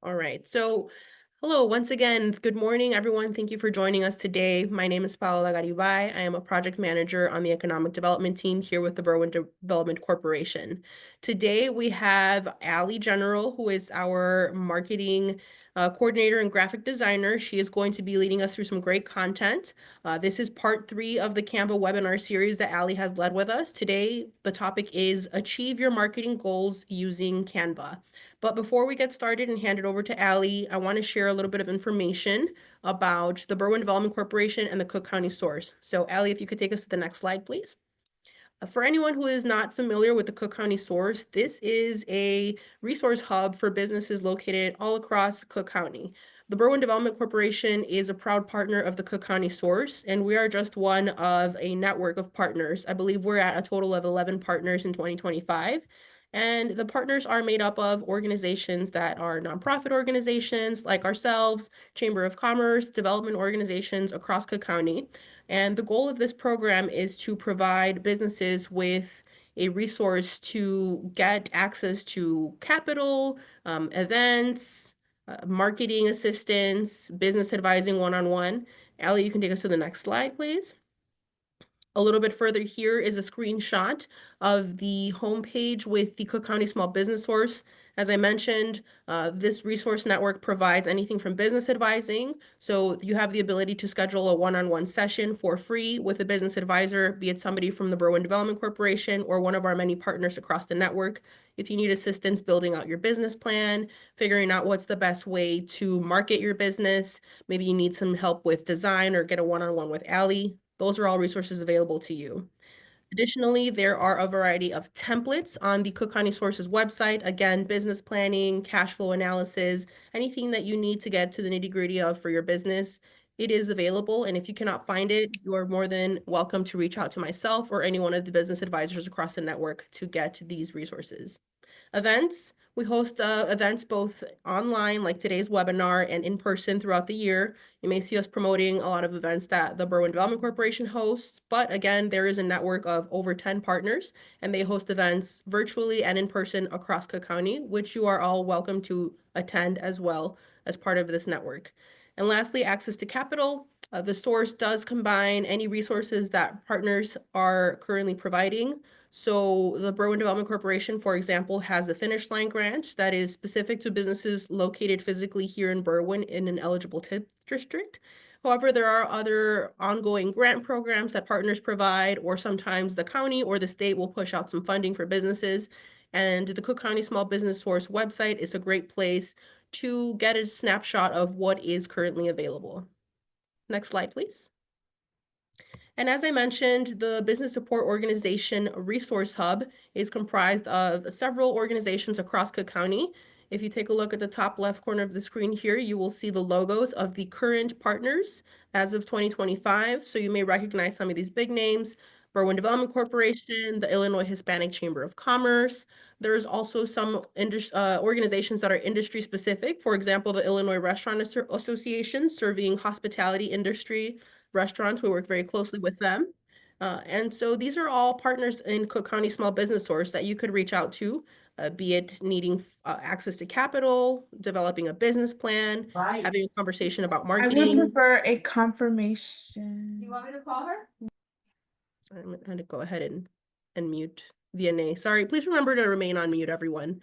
All right. So, hello once again. Good morning, everyone. Thank you for joining us today. My name is Paola Garibay. I am a project manager on the economic development team here with the Berwyn Development Corporation. Today, we have Ageneral, who is our marketing coordinator and graphic designer. She is going to be leading us through some great content. This is part 3 of the Canva webinar series that Ali has led with us. Today, the topic is Achieve Your Marketing Goals Using Canva. But before we get started and hand it over to Ali, I want to share a little bit of information about the Berwyn Development Corporation and the Cook County Source. So Ali, if you could take us to the next slide, please. For anyone who is not familiar with the Cook County Source, this is a resource hub for businesses located all across Cook County. The Berwyn Development Corporation is a proud partner of the Cook County Source, and we are just one of a network of partners. I believe we're at a total of 11 partners in 2025. And the partners are made up of organizations that are nonprofit organizations like ourselves, Chamber of Commerce, development organizations across Cook County. And the goal of this program is to provide businesses with a resource to get access to capital, events, marketing assistance, business advising one-on-one. Ali, you can take us to the next slide, please. A little bit further here is a screenshot of the homepage with the Cook County Small Business Source. As I mentioned, this resource network provides anything from business advising. So you have the ability to schedule a one-on-one session for free with a business advisor, be it somebody from the Berwyn Development Corporation or one of our many partners across the network. If you need assistance building out your business plan, figuring out what's the best way to market your business, maybe you need some help with design or get a one-on-one with Ali, those are all resources available to you. Additionally, there are a variety of templates on the Cook County Sources website. Again, business planning, cash flow analysis, anything that you need to get to the nitty-gritty of for your business, it is available. And if you cannot find it, you are more than welcome to reach out to myself or any one of the business advisors across the network to get these resources. Events, we host events both online, like today's webinar, and in person throughout the year. You may see us promoting a lot of events that the Berwyn Development Corporation hosts, but again, there is a network of over 10 partners, and they host events virtually and in person across Cook County, which you are all welcome to attend as well as part of this network. And lastly, access to capital. The source does combine any resources that partners are currently providing. So the Berwyn Development Corporation, for example, has a Finish Line grant that is specific to businesses located physically here in Berwyn in an eligible TIP district. However, there are other ongoing grant programs that partners provide, or sometimes the county or the state will push out some funding for businesses. And the Cook County Small Business Source website is a great place to get a snapshot of what is currently available. Next slide, please. And as I mentioned, the Business Support Organization Resource Hub is comprised of several organizations across Cook County. If you take a look at the top left corner of the screen here, you will see the logos of the current partners as of 2025. So you may recognize some of these big names: Berwyn Development Corporation, the Illinois Hispanic Chamber of Commerce. There's also some organizations that are industry specific. For example, the Illinois Restaurant Association, serving hospitality industry restaurants. We work very closely with them. And so these are all partners in Cook County Small Business Source that you could reach out to, be it needing access to capital, developing a business plan, Right. having a conversation about I would marketing. prefer a confirmation. You want me to call her? So I'm going to go ahead and mute VNA. Sorry, please remember to remain on mute, everyone.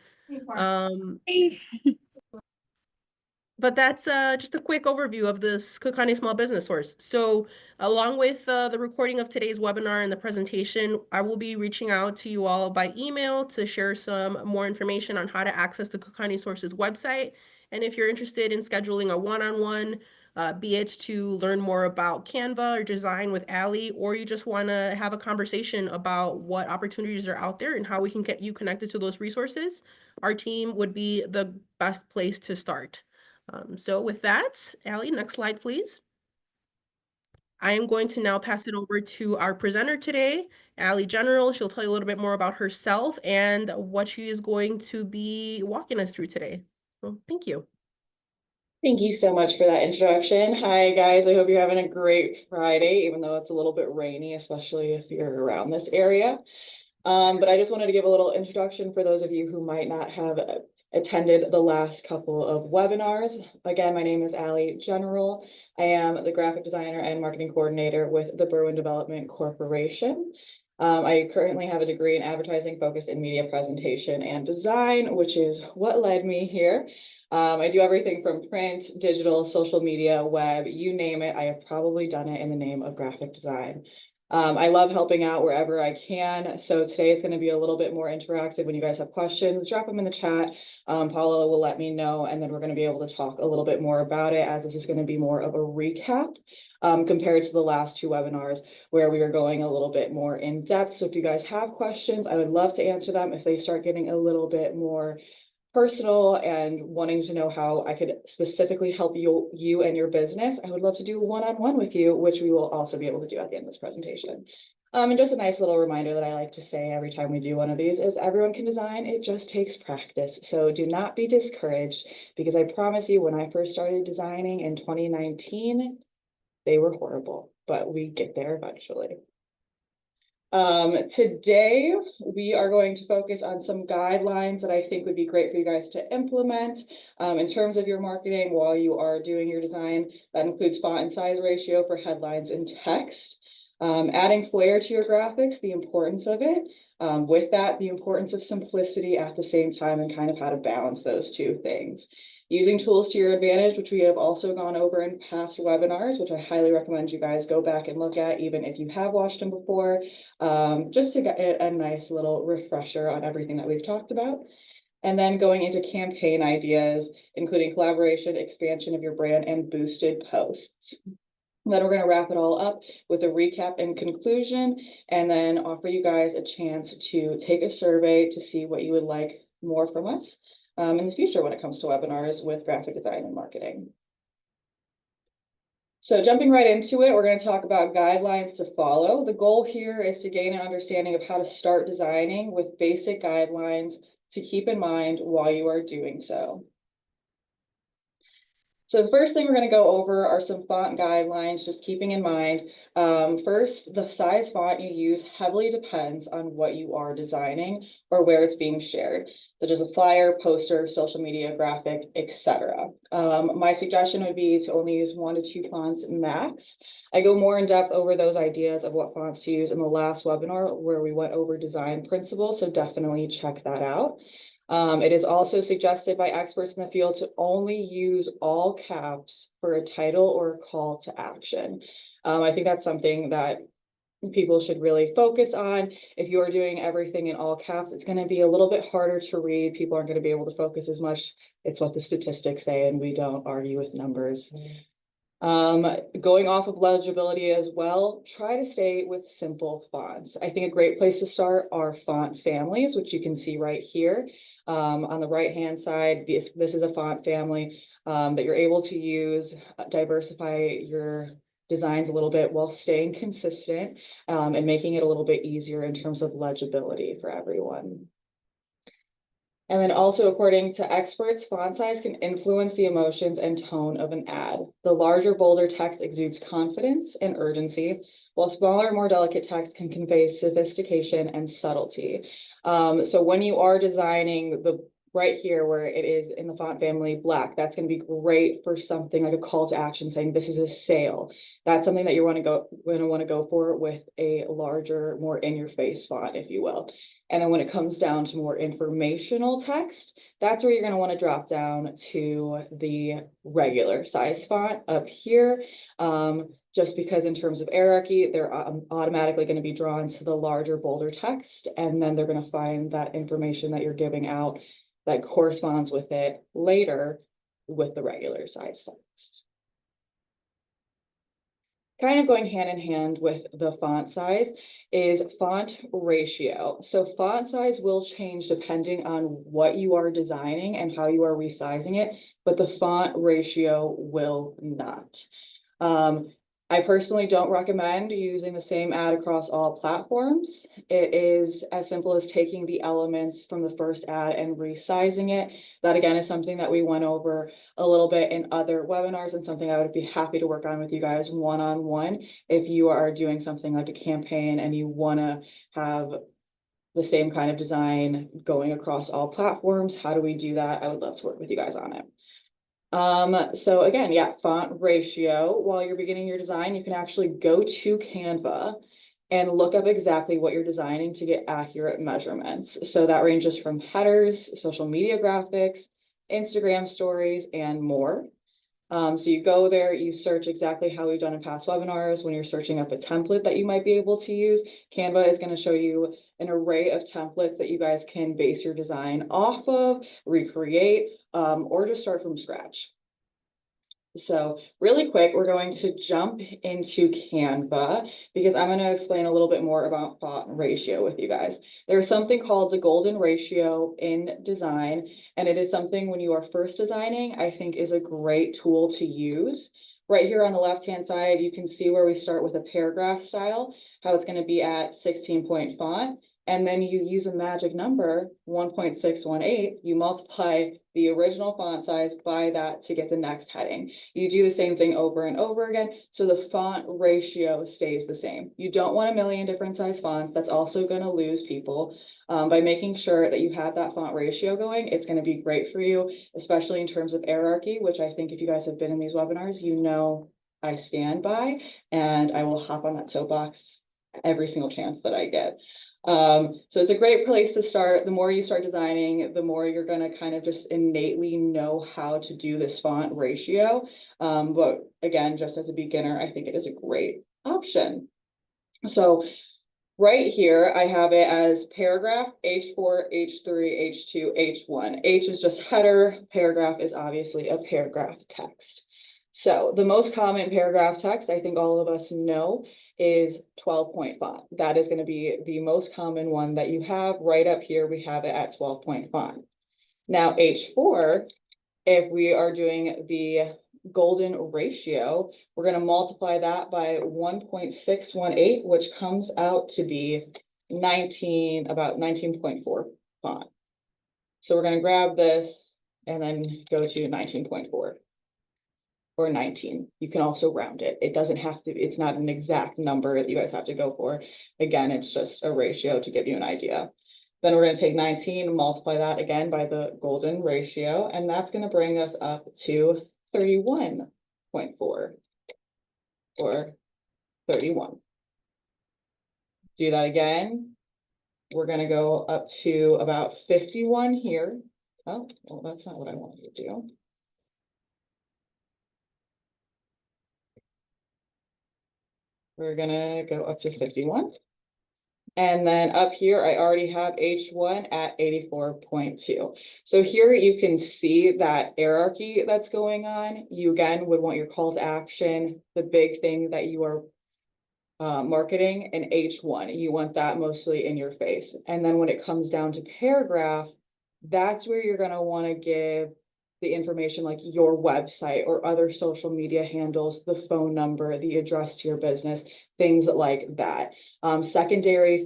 But that's just a quick overview of this Cook County Small Business Source. So along with the recording of today's webinar and the presentation, I will be reaching out to you all by email to share some more information on how to access the Cook County Sources website. And if you're interested in scheduling a one-on-one, be it to learn more about Canva or design with Ali, or you just want to have a conversation about what opportunities are out there and how we can get you connected to those resources, our team would be the best place to start. So with that, Ali, next slide, please. I am going to now pass it over to our presenter today, Ageneral. She'll tell you a little bit more about herself and what she is going to be walking us through today. Well, thank you. Thank you so much for that introduction. Hi, guys. I hope you're having a great Friday, even though it's a little bit rainy, especially if you're around this area. But I just wanted to give a little introduction for those of you who might not have attended the last couple of webinars. Again, my name is Ageneral. I am the graphic designer and marketing coordinator with the Berwyn Development Corporation. I currently have a degree in advertising focused in media presentation and design, which is what led me here. I do everything from print, digital, social media, web, you name it. I have probably done it in the name of graphic design. I love helping out wherever I can. So today it's going to be a little bit more interactive. When you guys have questions, drop them in the chat. Paula will let me know, and then we're going to be able to talk a little bit more about it, as this is going to be more of a recap compared to the last two webinars where we were going a little bit more in depth. So if you guys have questions, I would love to answer them. If they start getting a little bit more personal and wanting to know how I could specifically help you and your business, I would love to do one-on-one with you, which we will also be able to do at the end of this presentation. And just a nice little reminder that I like to say every time we do one of these is everyone can design, it just takes practice. So do not be discouraged, because I promise you, when I first started designing in 2019, they were horrible, but we get there eventually. Today we are going to focus on some guidelines that I think would be great for you guys to implement in terms of your marketing while you are doing your design. That includes font and size ratio for headlines and text, adding flair to your graphics, the importance of it. With that, the importance of simplicity at the same time, and kind of how to balance those two things. Using tools to your advantage, which we have also gone over in past webinars, which I highly recommend you guys go back and look at, even if you have watched them before, just to get a nice little refresher on everything that we've talked about. And then going into campaign ideas, including collaboration, expansion of your brand, and boosted posts. And then we're going to wrap it all up with a recap and conclusion, and then offer you guys a chance to take a survey to see what you would like more from us in the future when it comes to webinars with graphic design and marketing. So jumping right into it, we're going to talk about guidelines to follow. The goal here is to gain an understanding of how to start designing with basic guidelines to keep in mind while you are doing so. So the first thing we're going to go over are some font guidelines, just keeping in mind. First, the size font you use heavily depends on what you are designing or where it's being shared, such as a flyer, poster, social media, graphic, etc. My suggestion would be to only use 1 to 2 fonts max. I go more in depth over those ideas of what fonts to use in the last webinar where we went over design principles, so definitely check that out. It is also suggested by experts in the field to only use all caps for a title or a call to action. I think that's something that people should really focus on. If you are doing everything in all caps, it's going to be a little bit harder to read. People aren't going to be able to focus as much. It's what the statistics say, and we don't argue with numbers. Going off of legibility as well, try to stay with simple fonts. I think a great place to start are font families, which you can see right here. On the right hand side, this is a font family that you're able to use, diversify your designs a little bit while staying consistent and making it a little bit easier in terms of legibility for everyone. And then also, according to experts, font size can influence the emotions and tone of an ad. The larger, bolder text exudes confidence and urgency, while smaller, more delicate text can convey sophistication and subtlety. So when you are designing right here where it is in the font family black, that's going to be great for something like a call to action saying this is a sale. That's something that you're going to want to go for with a larger, more in your face font, if you will. And then when it comes down to more informational text, that's where you're going to want to drop down to the regular size font up here. Just because in terms of hierarchy, they're automatically going to be drawn to the larger, bolder text, and then they're going to find that information that you're giving out that corresponds with it later with the regular size text. Kind of going hand in hand with the font size is font ratio. So font size will change depending on what you are designing and how you are resizing it, but the font ratio will not. I personally don't recommend using the same ad across all platforms. It is as simple as taking the elements from the first ad and resizing it. That again is something that we went over a little bit in other webinars, and something I would be happy to work on with you guys one-on-one if you are doing something like a campaign and you want to have the same kind of design going across all platforms. How do we do that? I would love to work with you guys on it. So again, yeah, font ratio. While you're beginning your design, you can actually go to Canva and look up exactly what you're designing to get accurate measurements. So that ranges from headers, social media graphics, Instagram stories, and more. So you go there, you search exactly how we've done in past webinars. When you're searching up a template that you might be able to use, Canva is going to show you an array of templates that you guys can base your design off of, recreate, or just start from scratch. So really quick, we're going to jump into Canva because I'm going to explain a little bit more about font ratio with you guys. There's something called the golden ratio in design, and it is something when you are first designing, I think is a great tool to use. Right here on the left-hand side, you can see where we start with a paragraph style, how it's going to be at 16-point font. And then you use a magic number, 1.618, you multiply the original font size by that to get the next heading. You do the same thing over and over again, so the font ratio stays the same. You don't want a million different size fonts. That's also going to lose people. By making sure that you have that font ratio going, it's going to be great for you, especially in terms of hierarchy, which I think if you guys have been in these webinars, you know I stand by, and I will hop on that soapbox every single chance that I get. So it's a great place to start. The more you start designing, the more you're going to kind of just innately know how to do this font ratio. But again, just as a beginner, I think it is a great option. So right here, I have it as paragraph, H4, H3, H2, H1. H is just header. Paragraph is obviously a paragraph text. So the most common paragraph text, I think all of us know, is 12-point font. That is going to be the most common one that you have. Right up here, we have it at 12-point font. Now, H4, if we are doing the golden ratio, we're going to multiply that by 1.618, which comes out to be about 19.4 font. So we're going to grab this and then go to 19.4. Or 19. You can also round it. It doesn't have to, it's not an exact number that you guys have to go for. Again, it's just a ratio to give you an idea. Then we're going to take 19, multiply that again by the golden ratio, and that's going to bring us up to 31.4 or 31. Do that again. We're going to go up to about 51 here. Oh, well, that's not what I wanted to do. We're gonna go up to 51. And then up here, I already have H1 at 84.2. So here you can see that hierarchy that's going on. You again would want your call to action, the big thing that you are marketing, in H1. You want that mostly in your face. And then when it comes down to paragraph, that's where you're gonna wanna give the information like your website or other social media handles, the phone number, the address to your business, things like that. Secondary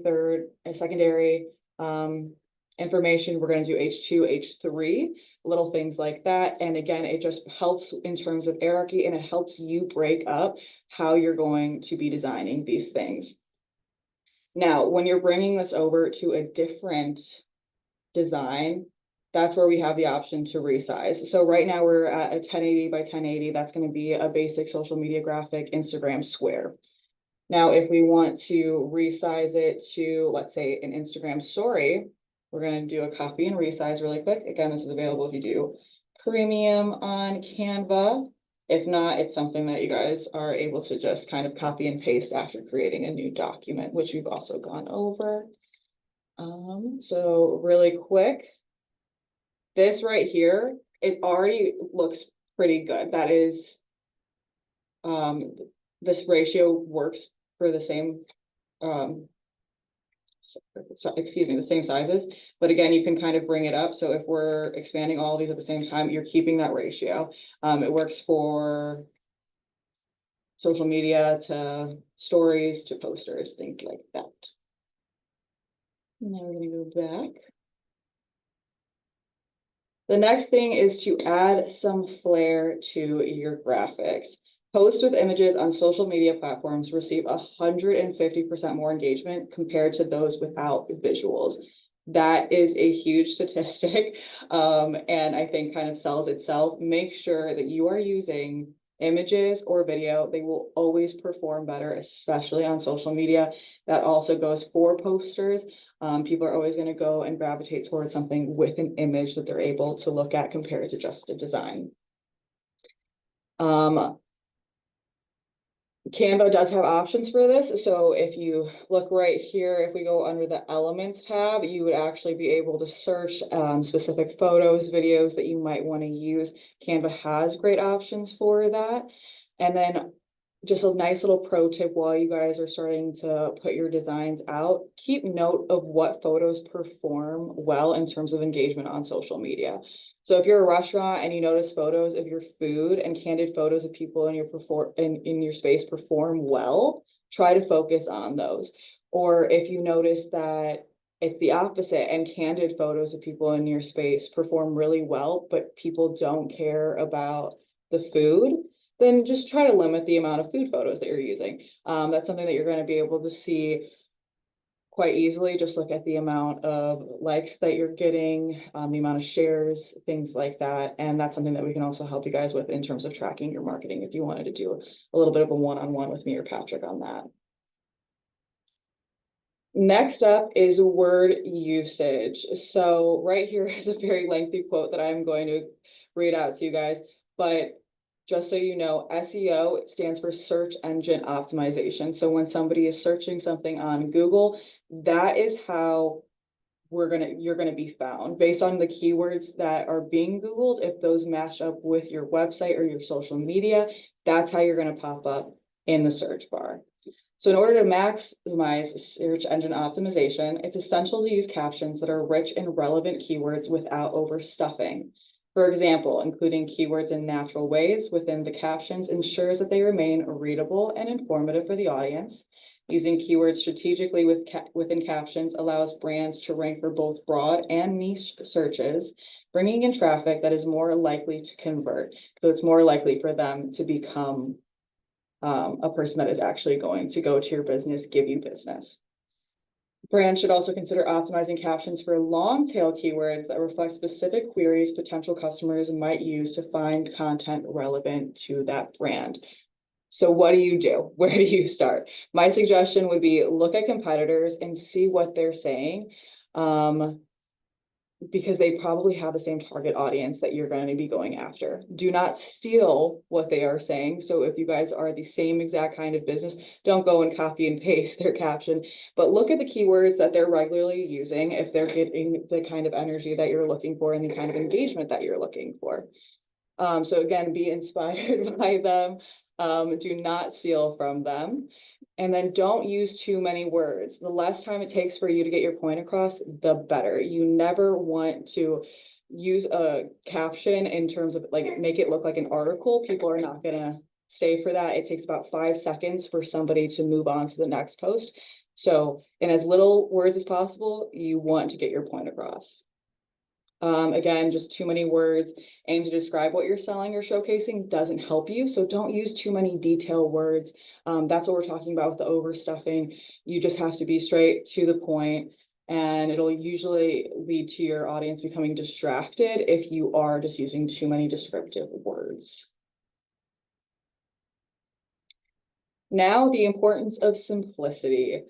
information, we're going to do H2, H3, little things like that. And again, it just helps in terms of hierarchy, and it helps you break up how you're going to be designing these things. Now, when you're bringing this over to a different design, that's where we have the option to resize. So right now we're at a 1080 by 1080. That's going to be a basic social media graphic Instagram square. Now, if we want to resize it to, let's say, an Instagram story, we're going to do a copy and resize really quick. Again, this is available if you do premium on Canva. If not, it's something that you guys are able to just kind of copy and paste after creating a new document, which we've also gone over. So really quick, this right here, it already looks pretty good. That is, this ratio works for the same, excuse me, the same sizes. But again, you can kind of bring it up. So if we're expanding all of these at the same time, you're keeping that ratio. It works for social media to stories to posters, things like that. Now we're going to go back. The next thing is to add some flair to your graphics. Posts with images on social media platforms receive 150% more engagement compared to those without visuals. That is a huge statistic, and I think kind of sells itself. Make sure that you are using images or video. They will always perform better, especially on social media. That also goes for posters. People are always going to go and gravitate towards something with an image that they're able to look at compared to just a design. Canva does have options for this. So if you look right here, if we go under the elements tab, you would actually be able to search specific photos, videos that you might want to use. Canva has great options for that. And then just a nice little pro tip while you guys are starting to put your designs out, keep note of what photos perform well in terms of engagement on social media. So if you're a restaurant and you notice photos of your food and candid photos of people in your space perform well, try to focus on those. Or if you notice that it's the opposite and candid photos of people in your space perform really well, but people don't care about the food, then just try to limit the amount of food photos that you're using. That's something that you're going to be able to see quite easily. Just look at the amount of likes that you're getting, the amount of shares, things like that. And that's something that we can also help you guys with in terms of tracking your marketing if you wanted to do a little bit of a one-on-one with me or Patrick on that. Next up is word usage. So right here is a very lengthy quote that I'm going to read out to you guys, but just so you know, SEO stands for search engine optimization. So when somebody is searching something on Google, that is how you're gonna be found based on the keywords that are being Googled. If those match up with your website or your social media, that's how you're gonna pop up in the search bar. So in order to maximize search engine optimization, it's essential to use captions that are rich in relevant keywords without overstuffing. For example, including keywords in natural ways within the captions ensures that they remain readable and informative for the audience. Using keywords strategically within captions allows brands to rank for both broad and niche searches, bringing in traffic that is more likely to convert. So it's more likely for them to become a person that is actually going to go to your business, give you business. Brands should also consider optimizing captions for long tail keywords that reflect specific queries potential customers might use to find content relevant to that brand. So what do you do? Where do you start? My suggestion would be look at competitors and see what they're saying. Because they probably have the same target audience that you're going to be going after. Do not steal what they are saying. So if you guys are the same exact kind of business, don't go and copy and paste their caption, but look at the keywords that they're regularly using if they're getting the kind of energy that you're looking for and the kind of engagement that you're looking for. So again, be inspired by them. Do not steal from them. And then don't use too many words. The less time it takes for you to get your point across, the better. You never want to use a caption in terms of like make it look like an article. People are not gonna stay for that. It takes about 5 seconds for somebody to move on to the next post. So in as little words as possible, you want to get your point across. Again, just too many words aimed to describe what you're selling or showcasing doesn't help you. So don't use too many detailed words. That's what we're talking about with the overstuffing. You just have to be straight to the point, and it'll usually lead to your audience becoming distracted if you are just using too many descriptive words. Now, the importance of simplicity.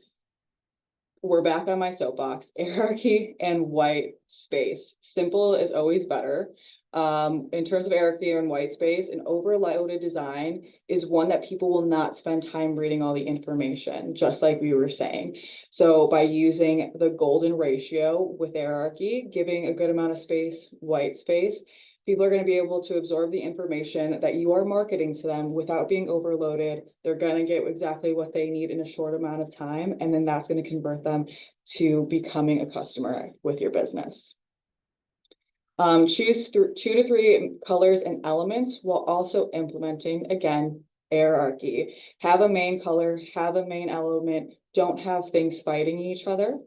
We're back on my soapbox. Hierarchy and white space. Simple is always better. In terms of hierarchy and white space, an overloaded design is one that people will not spend time reading all the information, just like we were saying. So by using the golden ratio with hierarchy, giving a good amount of space, white space, people are going to be able to absorb the information that you are marketing to them without being overloaded. They're going to get exactly what they need in a short amount of time, and then that's going to convert them to becoming a customer with your business. Choose 2 to 3 colors and elements while also implementing, again, hierarchy. Have a main color, have a main element, don't have things fighting each other.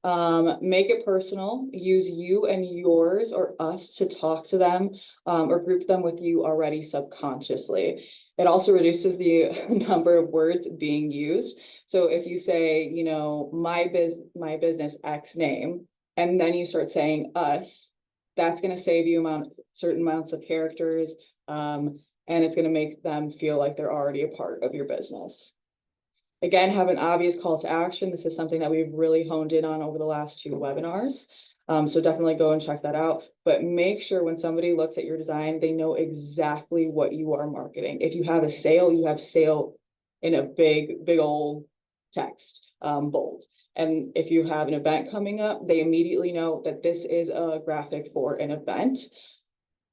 Make it personal, use you and yours or us to talk to them, or group them with you already subconsciously. It also reduces the number of words being used. So if you say, you know, my business X name, and then you start saying us, that's going to save you certain amounts of characters, and it's going to make them feel like they're already a part of your business. Again, have an obvious call to action. This is something that we've really honed in on over the last 2 webinars. So definitely go and check that out. But make sure when somebody looks at your design, they know exactly what you are marketing. If you have a sale, you have sale in a big, big old text, bold. And if you have an event coming up, they immediately know that this is a graphic for an event.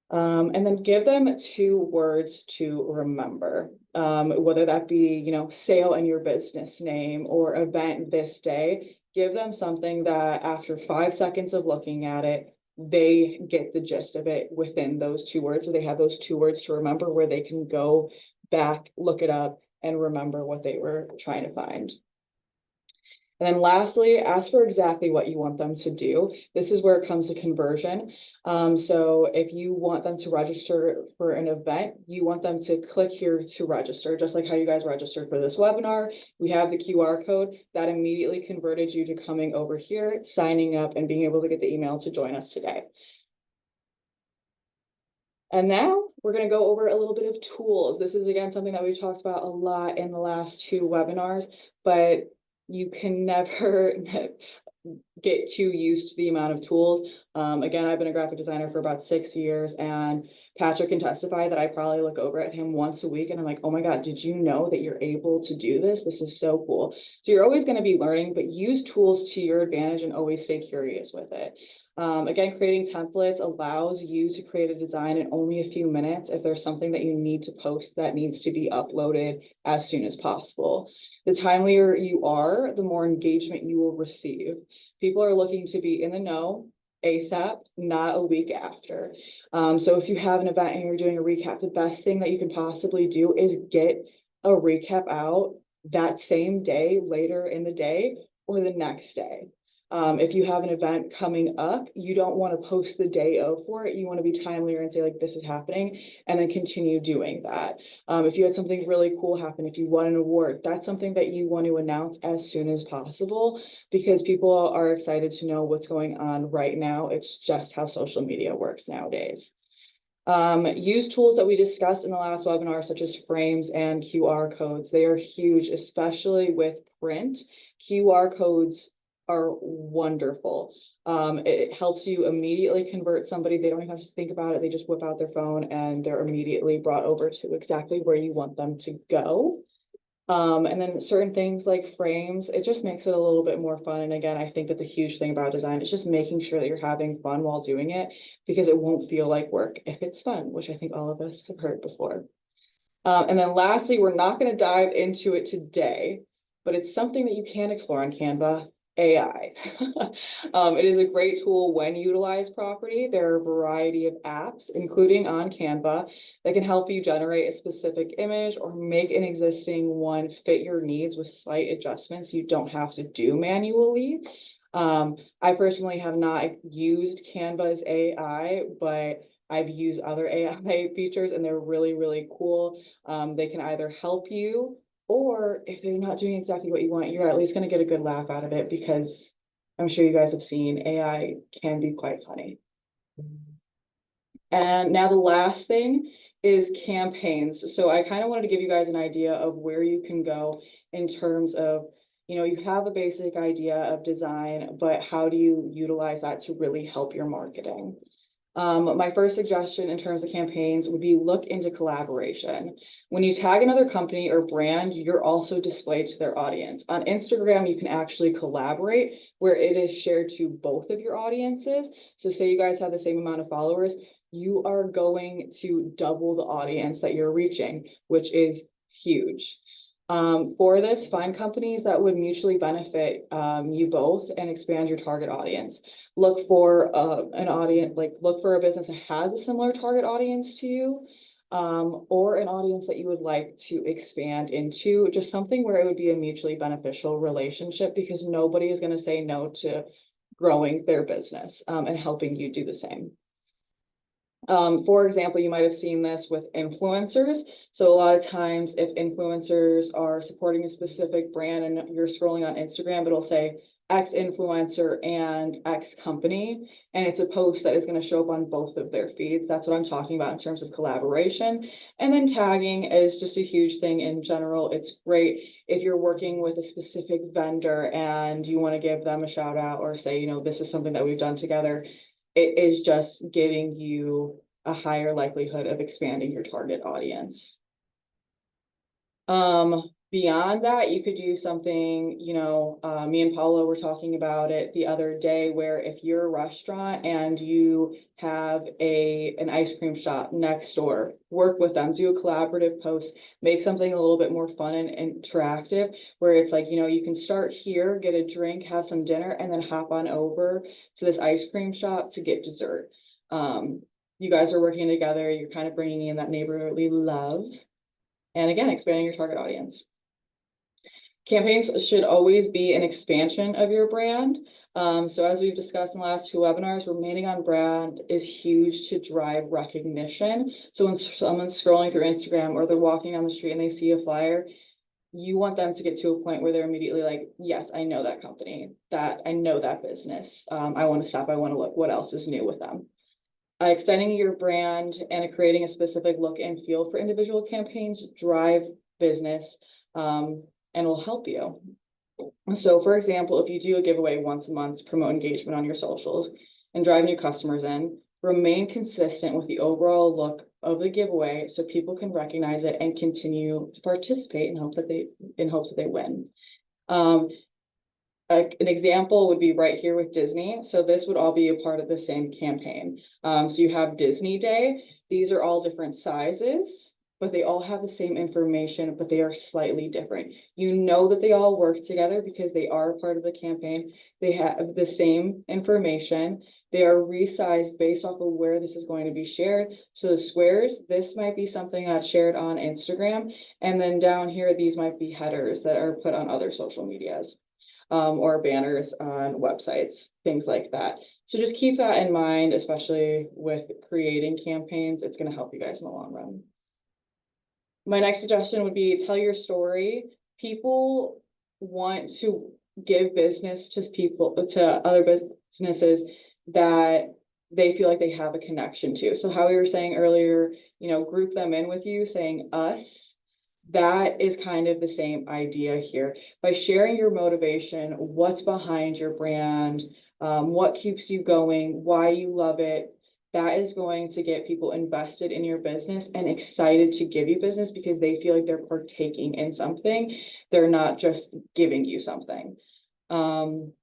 And then give them 2 words to remember, whether that be, you know, sale and your business name or event this day. Give them something that after 5 seconds of looking at it, they get the gist of it within those 2 words. So they have those 2 words to remember where they can go back, look it up, and remember what they were trying to find. And then lastly, ask for exactly what you want them to do. This is where it comes to conversion. So if you want them to register for an event, you want them to click here to register, just like how you guys registered for this webinar. We have the QR code that immediately converted you to coming over here, signing up, and being able to get the email to join us today. And now we're going to go over a little bit of tools. This is, again, something that we've talked about a lot in the last 2 webinars, but you can never get too used to the amount of tools. Again, I've been a graphic designer for about 6 years, and Patrick can testify that I probably look over at him once a week and I'm like, oh my God, did you know that you're able to do this? This is so cool. So you're always going to be learning, but use tools to your advantage and always stay curious with it. Again, creating templates allows you to create a design in only a few minutes if there's something that you need to post that needs to be uploaded as soon as possible. The timelier you are, the more engagement you will receive. People are looking to be in the know ASAP, not a week after. So if you have an event and you're doing a recap, the best thing that you can possibly do is get a recap out that same day, later in the day, or the next day. If you have an event coming up, you don't want to post the day of for it. You want to be timelier and say, like, this is happening, and then continue doing that. If you had something really cool happen, if you won an award, that's something that you want to announce as soon as possible, because people are excited to know what's going on right now. It's just how social media works nowadays. Use tools that we discussed in the last webinar, such as frames and QR codes. They are huge, especially with print. QR codes are wonderful. It helps you immediately convert somebody. They don't even have to think about it. They just whip out their phone and they're immediately brought over to exactly where you want them to go. And then certain things like frames, it just makes it a little bit more fun. And again, I think that the huge thing about design is just making sure that you're having fun while doing it, because it won't feel like work if it's fun, which I think all of us have heard before. And then lastly, we're not going to dive into it today, but it's something that you can explore on Canva. AI. It is a great tool when utilized properly. There are a variety of apps, including on Canva, that can help you generate a specific image or make an existing one fit your needs with slight adjustments you don't have to do manually. I personally have not used Canva's AI, but I've used other AI features and they're really, really cool. They can either help you, or if they're not doing exactly what you want, you're at least going to get a good laugh out of it, because I'm sure you guys have seen AI can be quite funny. And now the last thing is campaigns. So I kind of wanted to give you guys an idea of where you can go in terms of, you know, you have a basic idea of design, but how do you utilize that to really help your marketing? My first suggestion in terms of campaigns would be look into collaboration. When you tag another company or brand, you're also displayed to their audience. On Instagram, you can actually collaborate where it is shared to both of your audiences. So say you guys have the same amount of followers, you are going to double the audience that you're reaching, which is huge. For this, find companies that would mutually benefit you both and expand your target audience. Look for an audience, like look for a business that has a similar target audience to you. or an audience that you would like to expand into, just something where it would be a mutually beneficial relationship, because nobody is going to say no to growing their business and helping you do the same. For example, you might have seen this with influencers. So a lot of times if influencers are supporting a specific brand and you're scrolling on Instagram, it'll say X influencer and X company, and it's a post that is going to show up on both of their feeds. That's what I'm talking about in terms of collaboration. And then tagging is just a huge thing in general. It's great if you're working with a specific vendor and you want to give them a shout out or say, you know, this is something that we've done together. It is just giving you a higher likelihood of expanding your target audience. Beyond that, you could do something, you know, me and Paula were talking about it the other day, where if you're a restaurant and you have an ice cream shop next door, work with them, do a collaborative post, make something a little bit more fun and interactive, where it's like, you know, you can start here, get a drink, have some dinner, and then hop on over to this ice cream shop to get dessert. You guys are working together, you're kind of bringing in that neighborly love. And again, expanding your target audience. Campaigns should always be an expansion of your brand. So as we've discussed in the last 2 webinars, remaining on brand is huge to drive recognition. So when someone's scrolling through Instagram or they're walking on the street and they see a flyer, you want them to get to a point where they're immediately like, yes, I know that company, that I know that business. I want to stop. I want to look what else is new with them. Extending your brand and creating a specific look and feel for individual campaigns drive business and will help you. So for example, if you do a giveaway once a month to promote engagement on your socials and drive new customers in, remain consistent with the overall look of the giveaway so people can recognize it and continue to participate in hopes that they win. An example would be right here with Disney. So this would all be a part of the same campaign. So you have Disney Day. These are all different sizes, but they all have the same information, but they are slightly different. You know that they all work together because they are a part of the campaign. They have the same information. They are resized based off of where this is going to be shared. So the squares, this might be something that's shared on Instagram. And then down here, these might be headers that are put on other social medias. Or banners on websites, things like that. So just keep that in mind, especially with creating campaigns. It's going to help you guys in the long run. My next suggestion would be tell your story. People want to give business to other businesses that they feel like they have a connection to. So how we were saying earlier, you know, group them in with you, saying us. That is kind of the same idea here. By sharing your motivation, what's behind your brand, what keeps you going, why you love it, that is going to get people invested in your business and excited to give you business because they feel like they're partaking in something. They're not just giving you something. And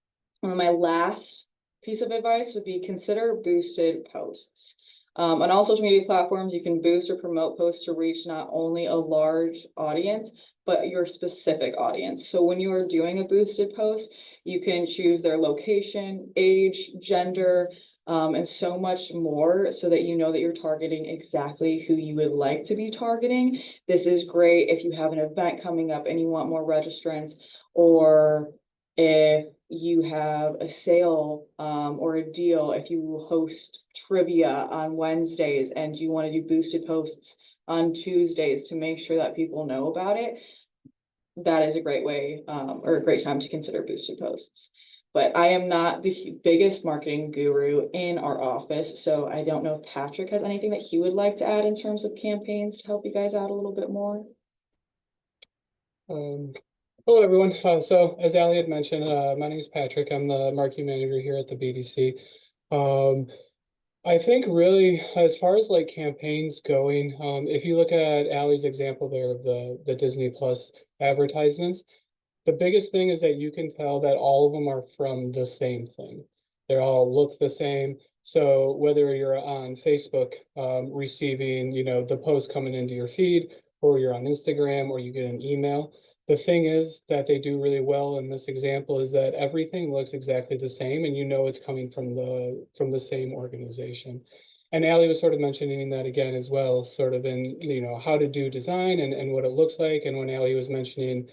my last piece of advice would be consider boosted posts. On all social media platforms, you can boost or promote posts to reach not only a large audience, but your specific audience. So when you are doing a boosted post, you can choose their location, age, gender, and so much more so that you know that you're targeting exactly who you would like to be targeting. This is great if you have an event coming up and you want more registrants, or if you have a sale or a deal, if you host trivia on Wednesdays and you want to do boosted posts on Tuesdays to make sure that people know about it, that is a great way or a great time to consider boosted posts. But I am not the biggest marketing guru in our office, so I don't know if Patrick has anything that he would like to add in terms of campaigns to help you guys out a little bit more. Hello, everyone. So as Ali had mentioned, my name is Patrick. I'm the marketing manager here at the BDC. I think really, as far as like campaigns going, if you look at Ali's example there of the Disney Plus advertisements, the biggest thing is that you can tell that all of them are from the same thing. They all look the same. So whether you're on Facebook, receiving, you know, the post coming into your feed, or you're on Instagram, or you get an email, the thing is that they do really well in this example is that everything looks exactly the same, and you know it's coming from the same organization. And Allie was sort of mentioning that again as well, sort of in, how to do design and what it looks like. And when Allie was mentioning,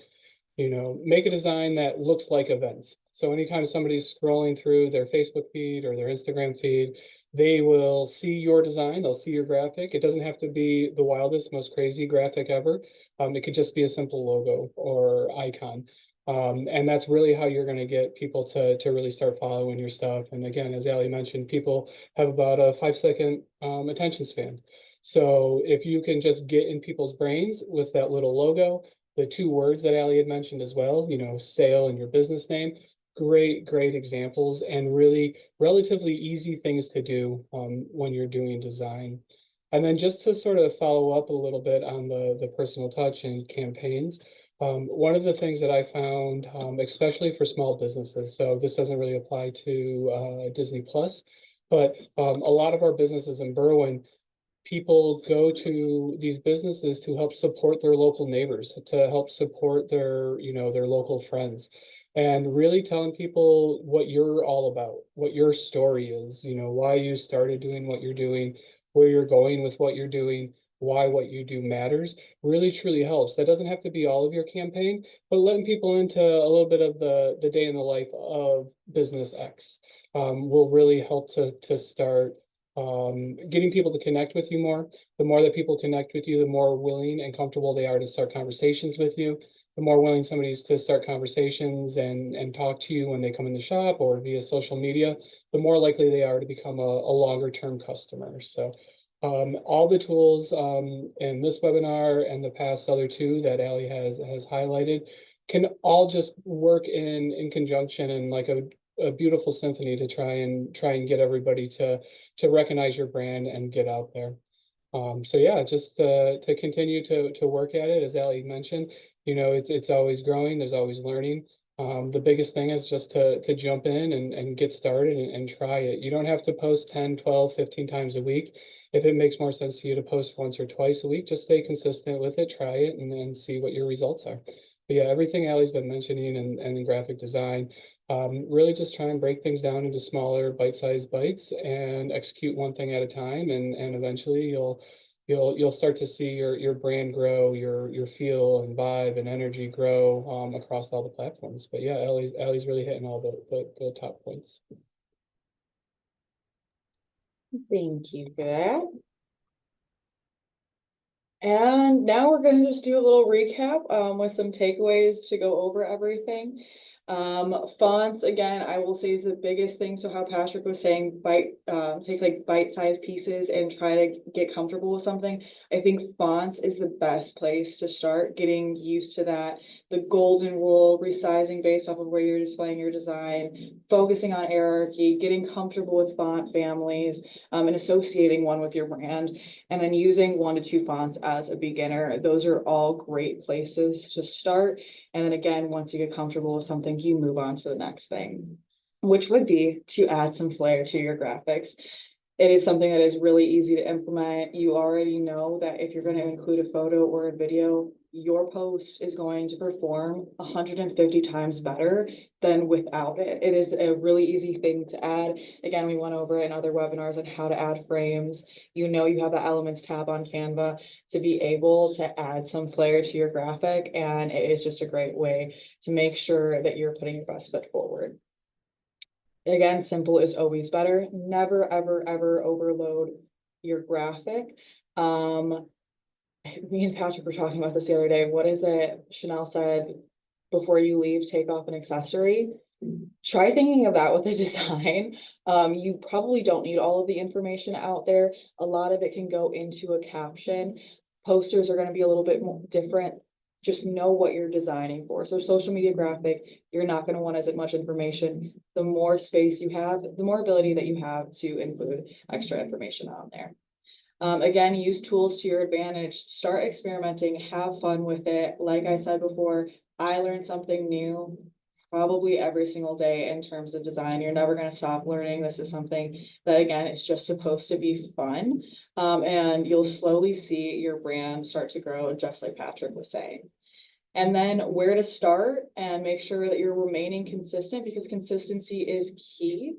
make a design that looks like events. So anytime somebody's scrolling through their Facebook feed or their Instagram feed, they will see your design, they'll see your graphic. It doesn't have to be the wildest, most crazy graphic ever. It could just be a simple logo or icon. And that's really how you're going to get people to really start following your stuff. And again, as Ali mentioned, people have about a 5-second attention span. So if you can just get in people's brains with that little logo, the 2 words that Ali had mentioned as well, sale and your business name, great examples and really relatively easy things to do when you're doing design. And then just to sort of follow up a little bit on the personal touch and campaigns, one of the things that I found, especially for small businesses, so this doesn't really apply to Disney Plus, but a lot of our businesses in Berwyn, people go to these businesses to help support their local neighbors, to help support their local friends, and really telling people what you're all about, what your story is, why you started doing what you're doing, where you're going with what you're doing, why what you do matters, really truly helps. That doesn't have to be all of your campaign, but letting people into a little bit of the day in the life of business X will really help to start getting people to connect with you more. The more that people connect with you, the more willing and comfortable they are to start conversations with you. The more willing somebody's to start conversations and talk to you when they come in the shop or via social media, the more likely they are to become a longer term customer. So all the tools in this webinar and the past other 2 that Ali has highlighted can all just work in conjunction and like a beautiful symphony to try and get everybody to recognize your brand and get out there. So yeah, just to continue to work at it, as Ali mentioned, it's always growing, there's always learning. The biggest thing is just to jump in and get started and try it. You don't have to post 10, 12, 15 times a week. If it makes more sense to you to post once or twice a week, just stay consistent with it, try it, and then see what your results are. But yeah, everything Ali's been mentioning and in graphic design, really just try and break things down into smaller bite-sized bites and execute one thing at a time, and eventually you'll start to see your brand grow, your feel and vibe and energy grow across all the platforms. But yeah, Ali's really hitting all the top points. Thank you for that. And now we're going to just do a little recap with some takeaways to go over everything. Fonts, again, I will say is the biggest thing. So how Patrick was saying, take like bite-sized pieces and try to get comfortable with something. I think fonts is the best place to start getting used to that. The golden rule, resizing based off of where you're displaying your design, focusing on hierarchy, getting comfortable with font families, and associating one with your brand, and then using 1 to 2 fonts as a beginner. Those are all great places to start. And then again, once you get comfortable with something, you move on to the next thing, which would be to add some flair to your graphics. It is something that is really easy to implement. You already know that if you're going to include a photo or a video, your post is going to perform 150 times better than without it. It is a really easy thing to add. Again, we went over in other webinars on how to add frames. You have the elements tab on Canva to be able to add some flair to your graphic, and it is just a great way to make sure that you're putting your best foot forward. Again, simple is always better. Never, ever, ever overload your graphic. Me and Patrick were talking about this the other day. What is it Chanel said? Before you leave, take off an accessory. Try thinking of that with the design. You probably don't need all of the information out there. A lot of it can go into a caption. Posters are going to be a little bit more different. Just know what you're designing for. So social media graphic, you're not going to want as much information. The more space you have, the more ability that you have to include extra information on there. Again, use tools to your advantage. Start experimenting, have fun with it. Like I said before, I learned something new probably every single day in terms of design. You're never going to stop learning. This is something that, again, it's just supposed to be fun. And you'll slowly see your brand start to grow, just like Patrick was saying. And then where to start and make sure that you're remaining consistent, because consistency is key.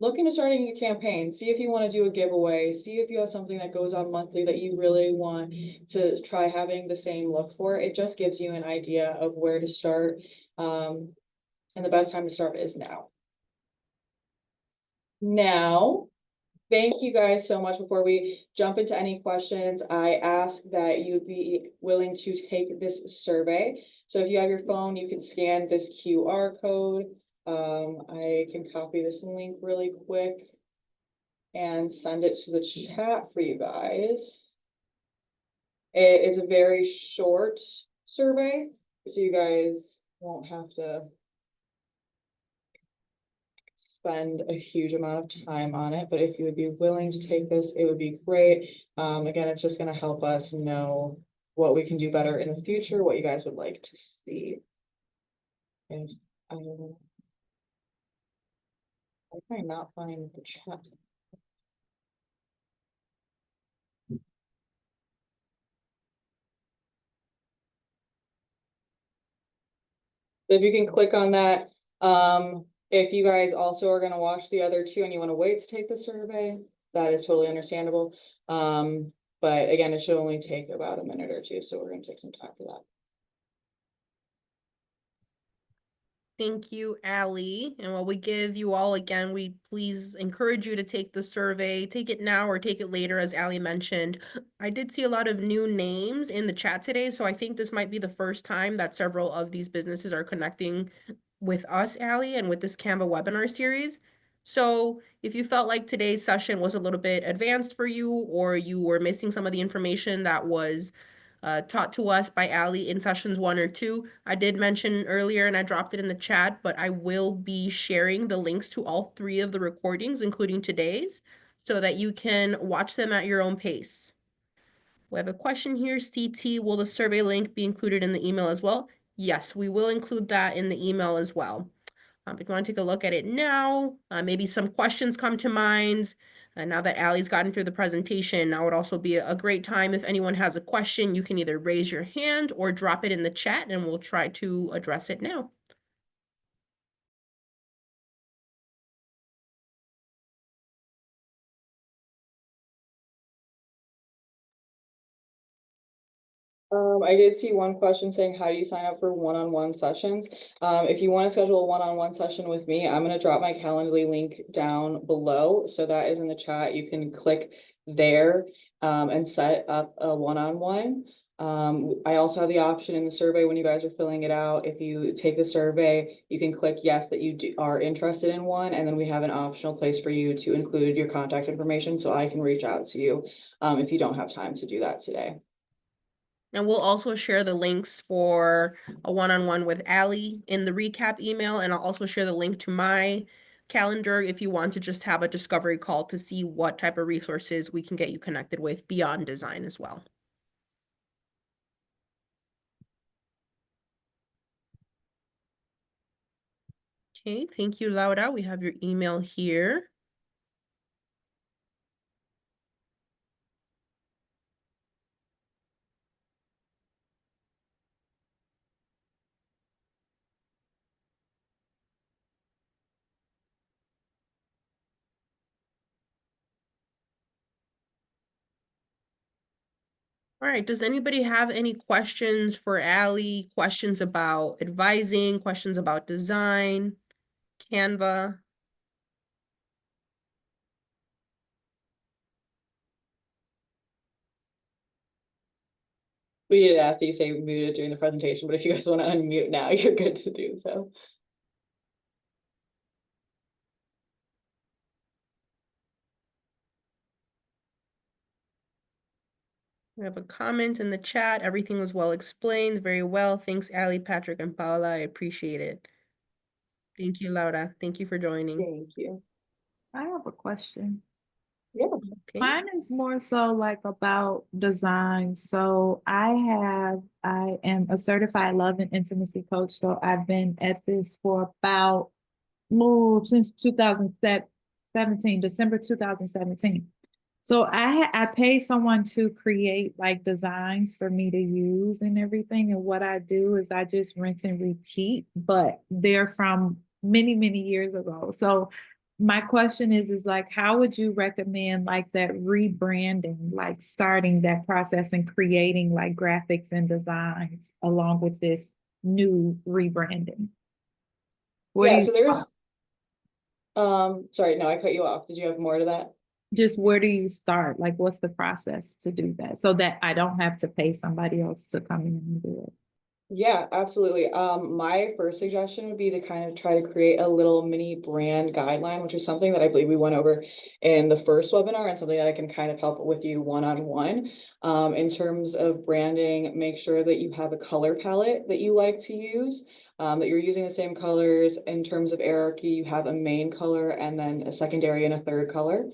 look into starting a campaign, see if you want to do a giveaway, see if you have something that goes on monthly that you really want to try having the same look for. It just gives you an idea of where to start. And the best time to start is now. Now, thank you guys so much. Before we jump into any questions, I ask that you be willing to take this survey. So if you have your phone, you can scan this QR code. I can copy this link really quick and send it to the chat for you guys. It is a very short survey, so you guys won't have to spend a huge amount of time on it, but if you would be willing to take this, it would be great. Again, it's just gonna help us know what we can do better in the future, what you guys would like to see. And I'm not finding the chat. If you can click on that, if you guys also are gonna watch the other two and you wanna wait to take the survey, that is totally understandable. But again, it should only take about a minute or two, so we're gonna take some time for that. Thank you, Allie. And while we give you all again, we please encourage you to take the survey, take it now or take it later, as Allie mentioned. I did see a lot of new names in the chat today, so I think this might be the first time that several of these businesses are connecting with us, Allie, and with this Canva webinar series. So if you felt like today's session was a little bit advanced for you, or you were missing some of the information that was taught to us by Allie in sessions 1 or 2. I did mention earlier and I dropped it in the chat, but I will be sharing the links to all 3 of the recordings, including today's, so that you can watch them at your own pace. We have a question here, CT, will the survey link be included in the email as well? Yes, we will include that in the email as well. If you want to take a look at it now, maybe some questions come to mind. Now that Allie's gotten through the presentation, now would also be a great time. If anyone has a question, you can either raise your hand or drop it in the chat and we'll try to address it now. I did see one question saying, how do you sign up for one-on-one sessions? If you want to schedule a one-on-one session with me, I'm going to drop my Calendly link down below. So that is in the chat. You can click there and set up a one-on-one. I also have the option in the survey when you guys are filling it out. If you take the survey, you can click yes that you are interested in one, and then we have an optional place for you to include your contact information so I can reach out to you if you don't have time to do that today. And we'll also share the links for a one-on-one with Allie in the recap email, and I'll also share the link to my calendar if you want to just have a discovery call to see what type of resources we can get you connected with beyond design as well. Okay, thank you, Laura. We have your email here. All right, does anybody have any questions for Allie? Questions about advising, questions about design, Canva? We did ask that you say muted during the presentation, but if you guys want to unmute now, you're good to do so. We have a comment in the chat. Everything was well explained, very well. Thanks, Allie, Patrick, and Paula. I appreciate it. Thank you, Laura. Thank you for joining. Thank you. I have a question. Yeah. Okay. Mine is more so like about design. So I am a certified love and intimacy coach. So I've been at this for about since 2017, December 2017. So I paid someone to create like designs for me to use and everything. And what I do is I just rinse and repeat, but they're from many, many years ago. So my question is like, how would you recommend like that rebranding, like starting that process and creating like graphics and designs along with this new rebranding? What do Yeah, you so there's, sorry, no, I cut you off. Did you have more to that? just where do you start? Like, what's the process to do that so that I don't have to pay somebody else to come in and do it? Yeah, absolutely. My first suggestion would be to kind of try to create a little mini brand guideline, which is something that I believe we went over in the first webinar and something that I can kind of help with you one-on-one. In terms of branding, make sure that you have a color palette that you like to use, that you're using the same colors. In terms of hierarchy, you have a main color and then a secondary and a third color.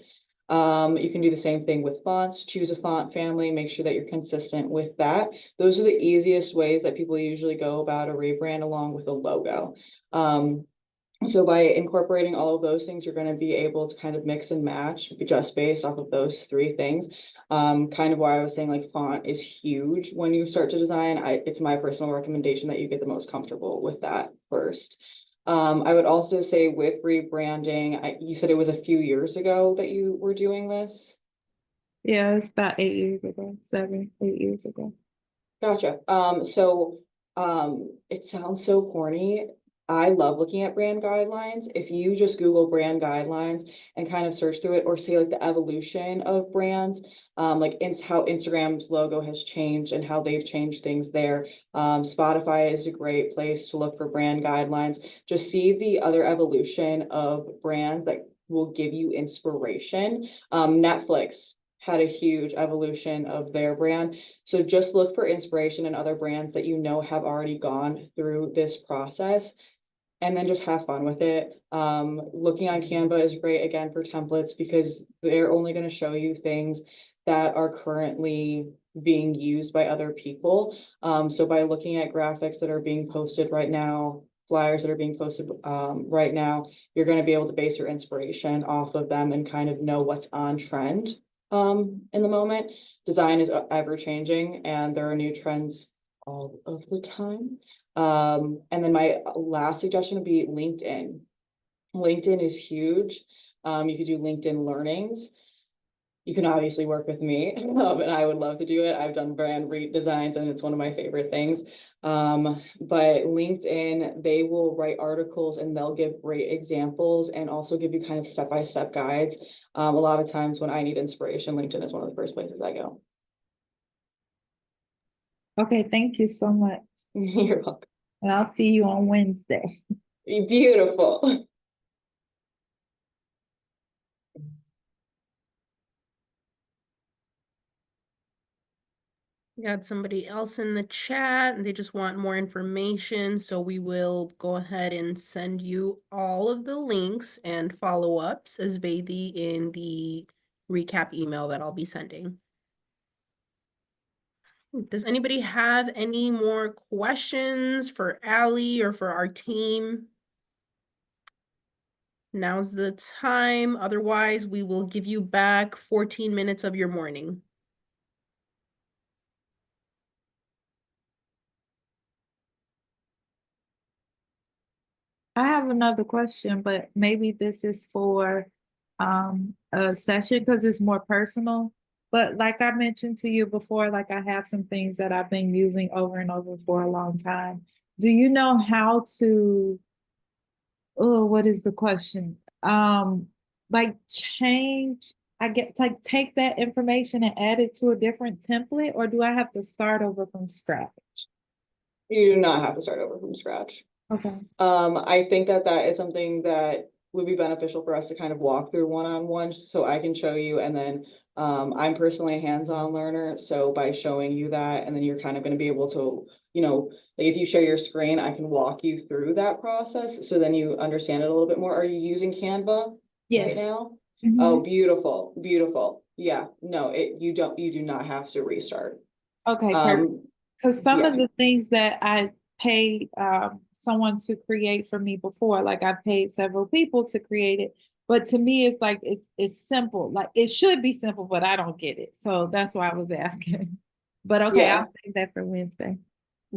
You can do the same thing with fonts, choose a font family, make sure that you're consistent with that. Those are the easiest ways that people usually go about a rebrand along with a logo. So by incorporating all of those things, you're going to be able to kind of mix and match just based off of those three things. Kind of why I was saying like font is huge when you start to design. It's my personal recommendation that you get the most comfortable with that first. I would also say with rebranding, you said it was a few years ago that you were doing this. Yeah, it's about 8 years ago, 7, 8 years ago. Gotcha. It sounds so corny. I love looking at brand guidelines. If you just Google brand guidelines and kind of search through it, or see like the evolution of brands, like how Instagram's logo has changed and how they've changed things there. Spotify is a great place to look for brand guidelines. Just see the other evolution of brands that will give you inspiration. Netflix had a huge evolution of their brand. So just look for inspiration in other brands that you know have already gone through this process, and then just have fun with it. Looking on Canva is great again for templates because they're only going to show you things that are currently being used by other people. So by looking at graphics that are being posted right now, flyers that are being posted right now, you're going to be able to base your inspiration off of them and kind of know what's on trend in the moment. Design is ever changing and there are new trends all of the time. And then my last suggestion would be LinkedIn. LinkedIn is huge. You could do LinkedIn learnings. You can obviously work with me, and I would love to do it. I've done brand redesigns and it's one of my favorite things. But LinkedIn, they will write articles and they'll give great examples and also give you kind of step-by-step guides. A lot of times when I need inspiration, LinkedIn is one of the first places I go. Okay, thank you so much. You're welcome. And I'll see you on Wednesday. Beautiful. We got somebody else in the chat and they just want more information. So we will go ahead and send you all of the links and follow-ups as Bailey in the recap email that I'll be sending. Does anybody have any more questions for Allie or for our team? Now's the time. Otherwise, we will give you back 14 minutes of your morning. I have another question, but maybe this is for a session because it's more personal. But like I mentioned to you before, like I have some things that I've been using over and over for a long time. Do you know how to, oh, what is the question? Like change, I get like take that information and add it to a different template, or do I have to start over from scratch? You do not have to start over from scratch. Okay. I think that that is something that would be beneficial for us to kind of walk through one-on-one, so I can show you, and then I'm personally a hands-on learner, so by showing you that, and then you're kind of going to be able to, like if you share your screen, I can walk you through that process, so then you understand it a little bit more. Are you using Canva right Yes. now? Mhm. Oh, beautiful, beautiful. Yeah, no, you do not have to restart. Okay, perfect. Because some Yeah. of the things that I paid someone to create for me before, like I paid several people to create it, but to me it's like it's simple. Like it should be simple, but I don't get it. So that's why I was asking. But okay, Yeah, I'll save that for Wednesday.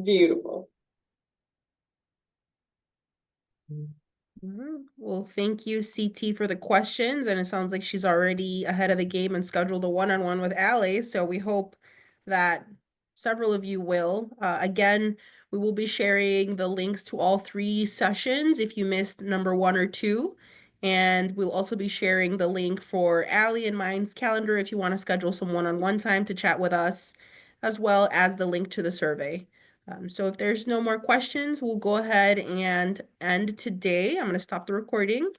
beautiful. Well, thank you, CT, for the questions. And it sounds like she's already ahead of the game and scheduled a one-on-one with Allie. So we hope that several of you will. Again, we will be sharing the links to all 3 sessions if you missed number 1 or 2. And we'll also be sharing the link for Allie and mine's calendar if you want to schedule some one-on-one time to chat with us, as well as the link to the survey. So if there's no more questions, we'll go ahead and end today. I'm going to stop the recording.